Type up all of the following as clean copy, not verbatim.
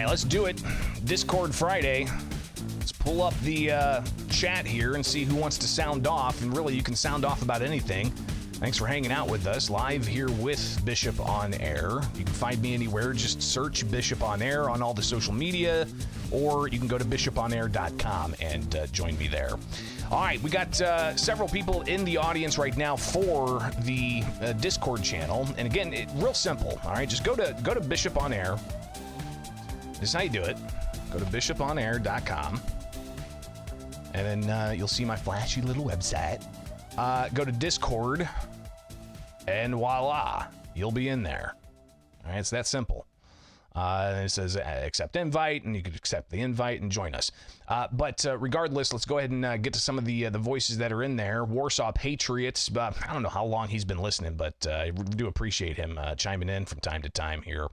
right, let's do it. Discord Friday. Let's pull up the chat here and see who wants to sound off. And really, you can sound off about anything. Thanks for hanging out with us live here with Bishop on Air. You can find me anywhere. Just search Bishop on Air on all the social media, or you can go to bishoponair.com and join me there. All right, we got several people in the audience right now for the Discord channel. And again, real simple. All right, just go to Bishop on Air. This is how you do it. Go to bishoponair.com. And then you'll see my flashy little website. Go to Discord. And voila, you'll be in there. All right, it's that simple. It says accept invite, and you can accept the invite and join us. But regardless, let's go ahead and get to some of the voices that are in there. Warsaw Patriots, I don't know how long he's been listening, but I do appreciate him chiming in from time to time here.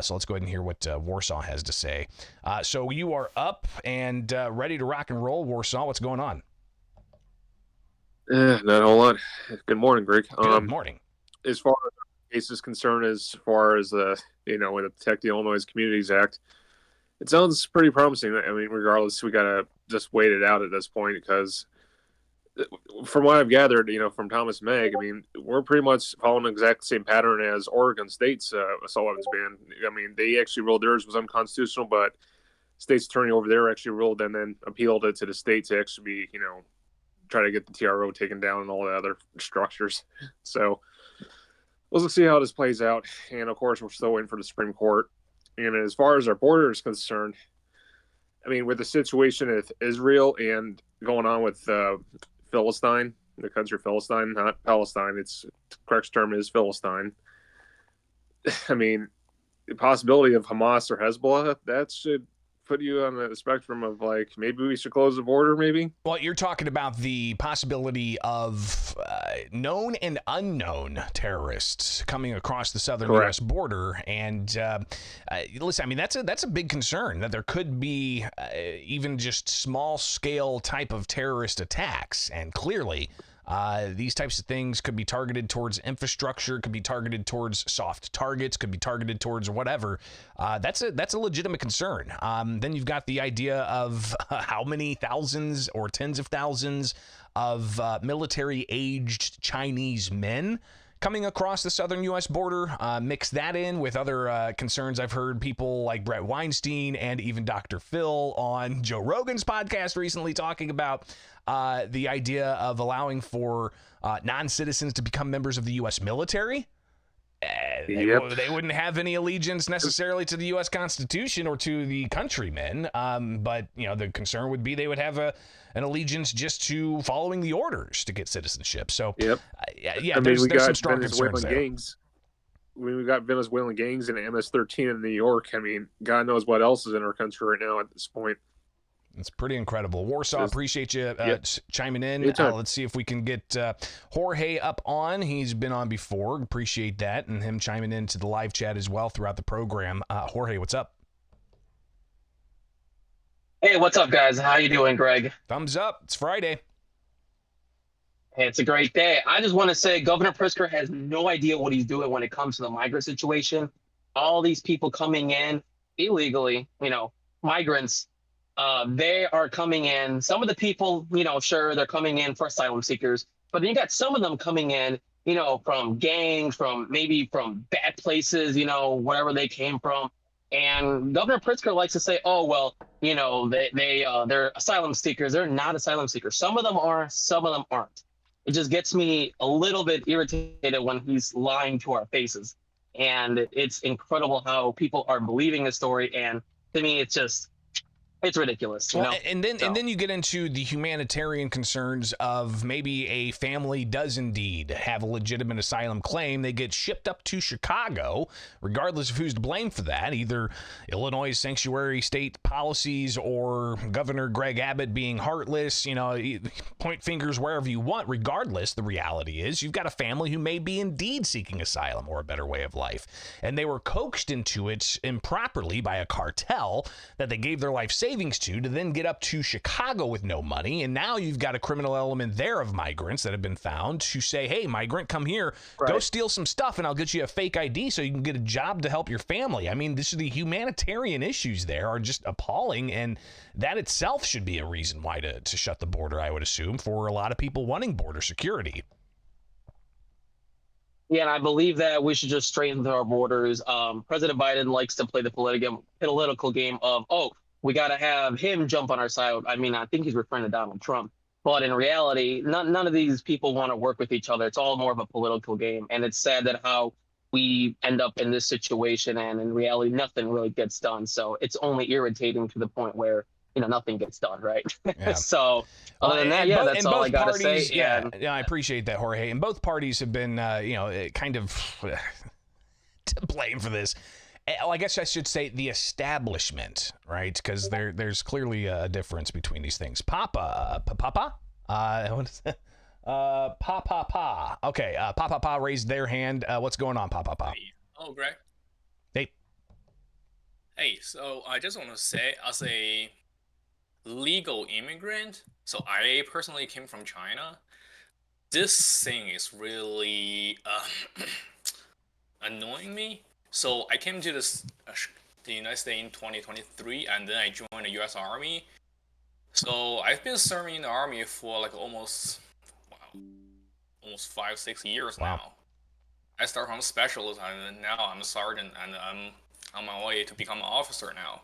So let's go ahead and hear what Warsaw has to say. So you are up and ready to rock and roll, Warsaw. What's going on? Not a whole lot. Good morning, Greg. Good morning. As far as the case is concerned, as far as with the Protect the Illinois Communities Act, it sounds pretty promising. I mean, regardless, we gotta just wait it out at this point, because from what I've gathered, from Thomas Megg, I mean, we're pretty much following the exact same pattern as Oregon State's assault weapons ban. I mean, they actually ruled theirs was unconstitutional, but state's attorney over there actually ruled and then appealed it to the state to actually be, try to get the TRO taken down and all the other structures. So let's see how this plays out. And of course, we're still waiting for the Supreme Court. And as far as our border is concerned, I mean, with the situation with Israel and going on with Philistine, the country Philistine, not Palestine, the correct term is Philistine. I mean, the possibility of Hamas or Hezbollah, that should put you on the spectrum of maybe we should close the border, maybe. Well, you're talking about the possibility of known and unknown terrorists coming across the southern U.S. border, and listen, I mean that's a big concern that there could be even just small scale type of terrorist attacks, and clearly. These types of things could be targeted towards infrastructure, could be targeted towards soft targets, could be targeted towards whatever. That's a legitimate concern. Then you've got the idea of how many thousands or tens of thousands of military-aged Chinese men coming across the southern U.S. border. Mix that in with other concerns I've heard people like Brett Weinstein and even Dr. Phil on Joe Rogan's podcast recently talking about the idea of allowing for non-citizens to become members of the U.S. military. They wouldn't have any allegiance necessarily to the U.S. Constitution or to the countrymen, but the concern would be they would have an allegiance just to following the orders to get citizenship. So, there's some strong concerns there. Gangs. We've got Venezuelan gangs and MS-13 in New York. I mean, God knows what else is in our country right now at this point. It's pretty incredible. Warsaw, appreciate you chiming in. Let's see if we can get Jorge up on. He's been on before. Appreciate that, and him chiming into the live chat as well throughout the program. Jorge, what's up? Hey, what's up, guys? How you doing, Greg? Thumbs up. It's Friday. Hey, it's a great day. I just want to say Governor Pritzker has no idea what he's doing when it comes to the migrant situation. All these people coming in illegally, migrants, they are coming in. Some of the people, sure, they're coming in for asylum seekers, but then you got some of them coming in, from gangs, from bad places, wherever they came from. And Governor Pritzker likes to say, oh, well, they're asylum seekers. They're not asylum seekers. Some of them are, some of them aren't. It just gets me a little bit irritated when he's lying to our faces. And it's incredible how people are believing the story. And to me, it's ridiculous. And then you get into the humanitarian concerns of maybe a family does indeed have a legitimate asylum claim. They get shipped up to Chicago, regardless of who's to blame for that, either Illinois' sanctuary state policies or Governor Greg Abbott being heartless, point fingers wherever you want. Regardless, the reality is you've got a family who may be indeed seeking asylum or a better way of life. And they were coaxed into it improperly by a cartel that they gave their life savings savings to then get up to Chicago with no money. And now you've got a criminal element there of migrants that have been found to say, hey, migrant, come here, go steal some stuff, and I'll get you a fake ID so you can get a job to help your family. I mean, the humanitarian issues there are just appalling, and that itself should be a reason why to shut the border, I would assume, for a lot of people wanting border security. Yeah, and I believe that we should just straighten our borders. President Biden likes to play the political game of, oh, we got to have him jump on our side. I mean, I think he's referring to Donald Trump. But in reality, none of these people want to work with each other. It's all more of a political game. And it's sad that how we end up in this situation, and in reality, nothing really gets done. So it's only irritating to the point where, nothing gets done, right? Yeah. So other than that, that's all I got to say. Yeah, I appreciate that, Jorge. And both parties have been, kind of to blame for this. Well, I guess I should say the establishment, right? Because there's clearly a difference between these things. Papa? What is that? Papa. Okay, Papa raised their hand. What's going on, Papa? Oh, Greg. Hey. Hey, so I just want to say, as a legal immigrant, so I personally came from China, this thing is really annoying me. So I came to the United States in 2023, and then I joined the U.S. Army. So I've been serving in the Army for like almost 5-6 years now. I started from a specialist, and now I'm a sergeant, and I'm on my way to become an officer now.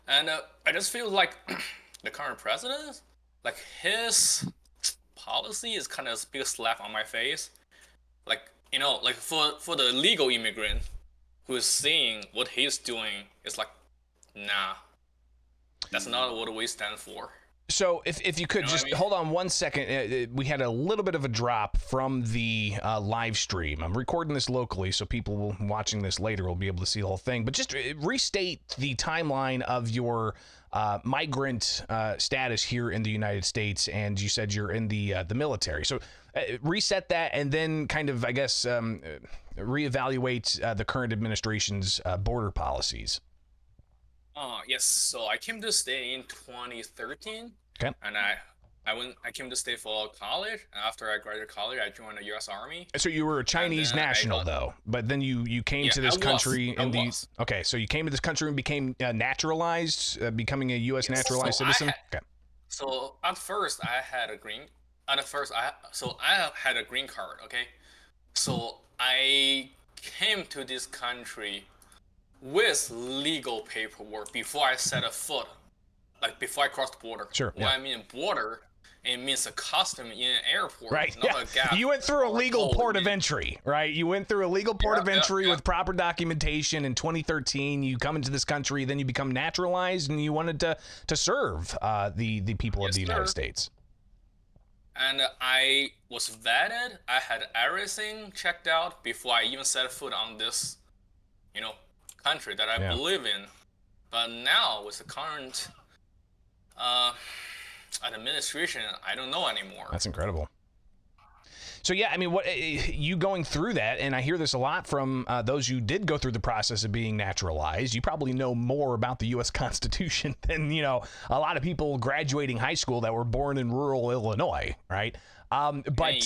And I just feel like the current president, like his policy is kind of a big slap on my face. Like, like for the legal immigrant who is seeing what he's doing, it's like, nah, that's not what we stand for. So if you could just hold on 1 second, we had a little bit of a drop from the live stream. I'm recording this locally, so people watching this later will be able to see the whole thing. But just restate the timeline of your migrant status here in the United States, and you said you're in the military. So reset that, and then kind of, I guess, reevaluate the current administration's border policies. Yes. So I came to stay in 2013. Okay. And I came to stay for college. And after I graduated college, I joined the U.S. Army. So you were a Chinese national, though, but then you came to this country okay. So you came to this country and became naturalized, becoming a U.S. naturalized citizen. So at first I had a green. I had a green card. Okay. So I came to this country with legal paperwork before I set a foot, like before I crossed the border. Sure. When I mean border, it means a custom in an airport. Right. Not a gap. You went through a legal port of entry, right? You went through a legal port of entry with proper documentation in 2013. You come into this country, then you become naturalized, and you wanted to serve the people of the United States. And I was vetted. I had everything checked out before I even set a foot on this, country that I believe in. But now with the current administration, I don't know anymore. That's incredible. So yeah, I mean, what you going through that, and I hear this a lot from those who did go through the process of being naturalized. You probably know more about the U.S. Constitution than a lot of people graduating high school that were born in rural Illinois, right? But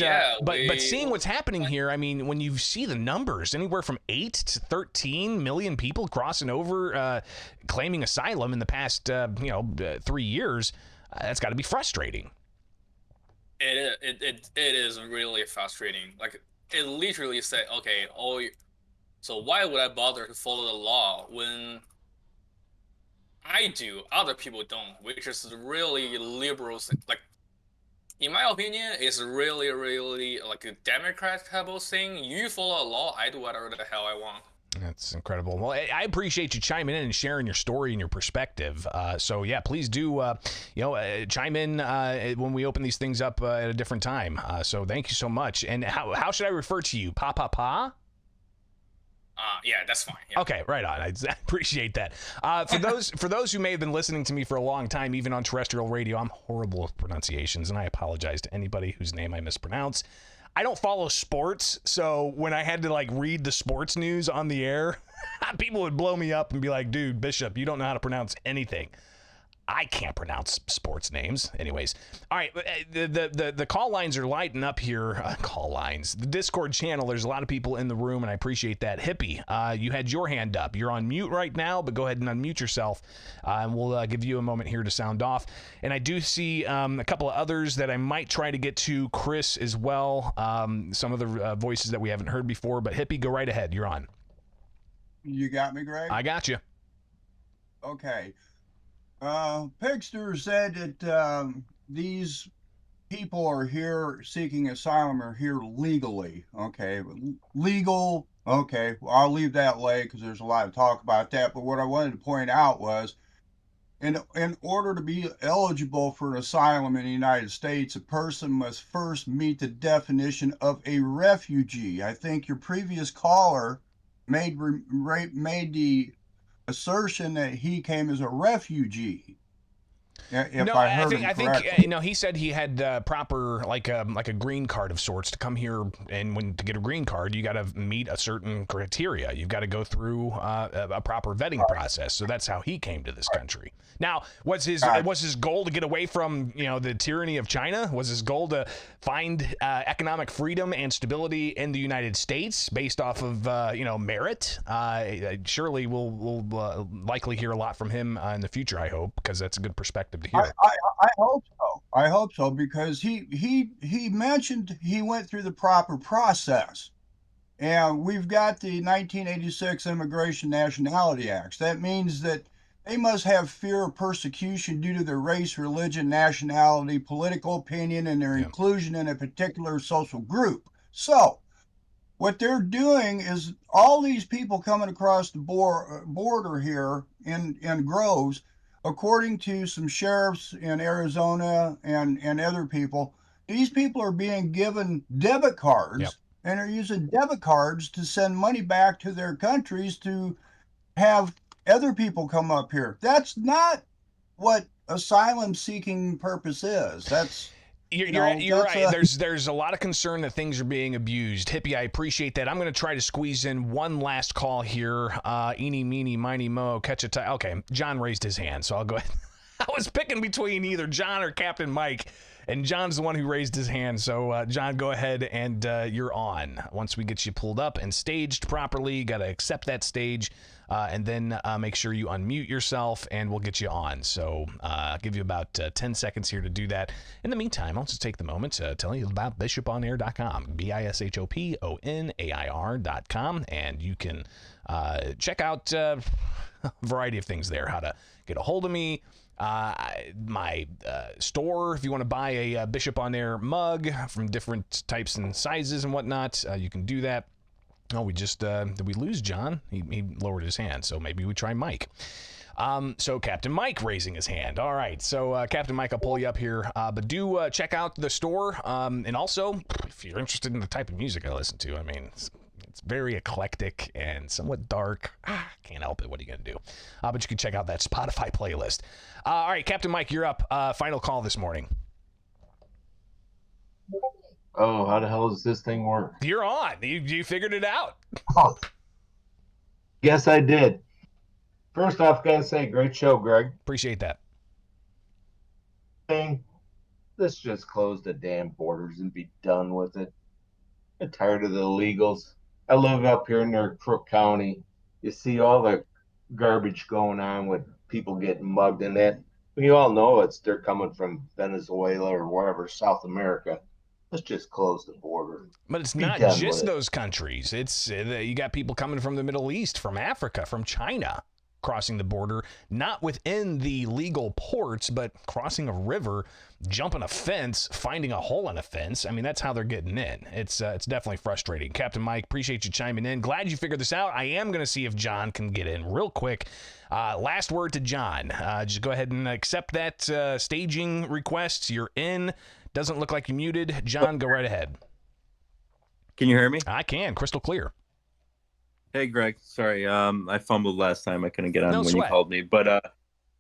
seeing what's happening here, I mean, when you see the numbers, anywhere from 8 to 13 million people crossing over, claiming asylum in the past 3 years, that's got to be frustrating. It is really frustrating. Like, it literally said, okay, so why would I bother to follow the law when I do, other people don't, which is really liberal. Like, in my opinion, it's really, really like a Democrat type of thing. You follow a law, I do whatever the hell I want. That's incredible. Well, I appreciate you chiming in and sharing your story and your perspective. So yeah, please do, chime in when we open these things up at a different time. So thank you so much. And how should I refer to you? Pa? Yeah, that's fine. Yeah. Okay, right on. I appreciate that. For those who may have been listening to me for a long time, even on terrestrial radio, I'm horrible with pronunciations, and I apologize to anybody whose name I mispronounce. I don't follow sports, so when I had to read the sports news on the air, people would blow me up and be like, "Dude, Bishop, you don't know how to pronounce anything." I can't pronounce sports names. Anyways, all right. The call lines are lighting up here. Call lines. The Discord channel. There's a lot of people in the room, and I appreciate that. Hippie, you had your hand up. You're on mute right now, but go ahead and unmute yourself, and we'll give you a moment here to sound off. And I do see a couple of others that I might try to get to. Chris as well. Some of the voices that we haven't heard before. But Hippie, go right ahead. You're on. You got me, Greg? I got you. Okay. Pigster said that these people are here seeking asylum are here legally. Okay, legal. Okay, well, I'll leave that lay because there's a lot of talk about that. But what I wanted to point out was, in order to be eligible for an asylum in the United States, a person must first meet the definition of a refugee. I think your previous caller made the assertion that he came as a refugee. If I heard him correctly. No, he said he had proper like a green card of sorts to come here, and to get a green card, you got to meet a certain criteria. You've got to go through a proper vetting process. So that's how he came to this country. Now, was his goal to get away from the tyranny of China? Was his goal to find economic freedom and stability in the United States based off of merit? Surely we'll likely hear a lot from him in the future. I hope, because that's a good perspective to hear. I hope so. I hope so, because he mentioned he went through the proper process. And we've got the 1986 Immigration Nationality Acts. That means that they must have fear of persecution due to their race, religion, nationality, political opinion, and their inclusion in a particular social group. So what they're doing is all these people coming across the border here in Groves, according to some sheriffs in Arizona and other people, these people are being given debit cards and are using debit cards to send money back to their countries to have other people come up here. That's not what asylum seeking purpose is. That's You're right. There's a lot of concern that things are being abused. Hippie, I appreciate that. I'm going to try to squeeze in one last call here. Eeny, meeny, miny, mo, catch a tie. Okay, John raised his hand, so I'll go ahead. I was picking between either John or Captain Mike, and John's the one who raised his hand. So, John, go ahead, and you're on. Once we get you pulled up and staged properly, you got to accept that stage. And then make sure you unmute yourself, and we'll get you on. So I'll give you about 10 seconds here to do that. In the meantime, I'll just take the moment to tell you about bishoponair.com, bishoponair.com, and you can check out a variety of things there, how to get a hold of me, my store, if you want to buy a Bishop on Air mug from different types and sizes and whatnot, you can do that. Oh, we just, did we lose John? He lowered his hand, so maybe we try Mike. So Captain Mike raising his hand. All right, so Captain Mike, I'll pull you up here. But do check out the store. And also, if you're interested in the type of music I listen to, I mean, it's very eclectic and somewhat dark. Can't help it. What are you going to do? But you can check out that Spotify playlist. All right, Captain Mike, you're up. Final call this morning. Oh, how the hell does this thing work? You're on. You figured it out. Oh, yes, I did. First off, gotta say, great show, Greg. Appreciate that. Let's just close the damn borders and be done with it. I'm tired of the illegals. I live up here near Crook County. You see all the garbage going on with people getting mugged and that. You all know they're coming from Venezuela or wherever, South America. Let's just close the border. But it's not just those countries. It's you got people coming from the Middle East, from Africa, from China, crossing the border, not within the legal ports, but crossing a river, jumping a fence, finding a hole in a fence. I mean, that's how they're getting in. It's definitely frustrating. Captain Mike, appreciate you chiming in. Glad you figured this out. I am going to see if John can get in real quick. Last word to John. Just go ahead and accept that staging request. You're in. Doesn't look like you're muted. John, go right ahead. Can you hear me? I can. Crystal clear. Hey, Greg. Sorry, I fumbled last time. I couldn't get on No when sweat. you called me. But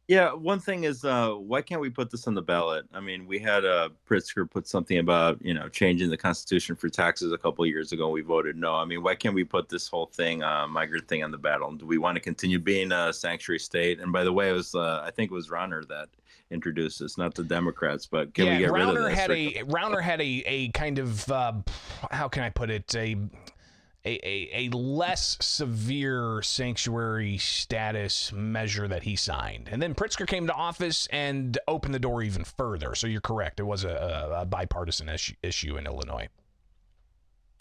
Yeah, one thing is, why can't we put this on the ballot? I mean, we had Pritzker put something about, changing the Constitution for taxes a couple of years ago. We voted no. I mean, why can't we put this whole thing, migrant thing, on the ballot? Do we want to continue being a sanctuary state? And by the way, it was, I think it was Rauner that introduced this, not the Democrats. But can we get rid of this? Rauner had a kind of, how can I put it, a less severe sanctuary status measure that he signed. And then Pritzker came to office and opened the door even further. So you're correct. It was a bipartisan issue in Illinois.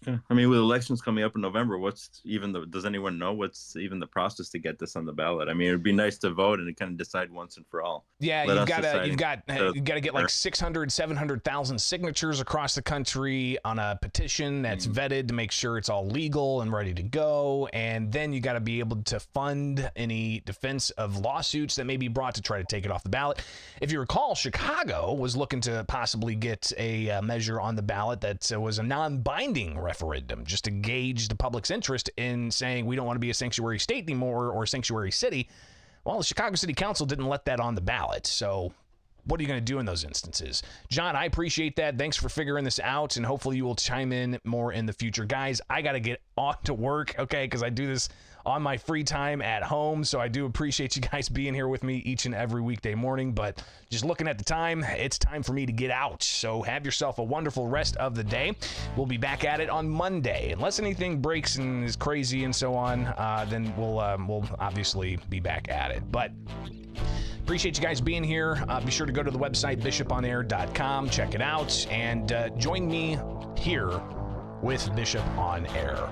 Yeah. I mean, with elections coming up in November, does anyone know what's even the process to get this on the ballot? I mean, it'd be nice to vote and kind of decide once and for all. Yeah, you've got to get like 600, 700,000 signatures across the country on a petition that's vetted to make sure it's all legal and ready to go. And then you got to be able to fund any defense of lawsuits that may be brought to try to take it off the ballot. If you recall, Chicago was looking to possibly get a measure on the ballot that was a non-binding referendum, just to gauge the public's interest in saying we don't want to be a sanctuary state anymore or a sanctuary city. Well, the Chicago City Council didn't let that on the ballot. So what are you going to do in those instances? John, I appreciate that. Thanks for figuring this out, and hopefully you will chime in more in the future. Guys, I got to get on to work, okay, because I do this on my free time at home, so I do appreciate you guys being here with me each and every weekday morning, but just looking at the time, it's time for me to get out. So have yourself a wonderful rest of the day. We'll be back at it on Monday. Unless anything breaks and is crazy and so on, then we'll obviously be back at it. But appreciate you guys being here. Be sure to go to the website, bishoponair.com, check it out, and join me here with Bishop on Air.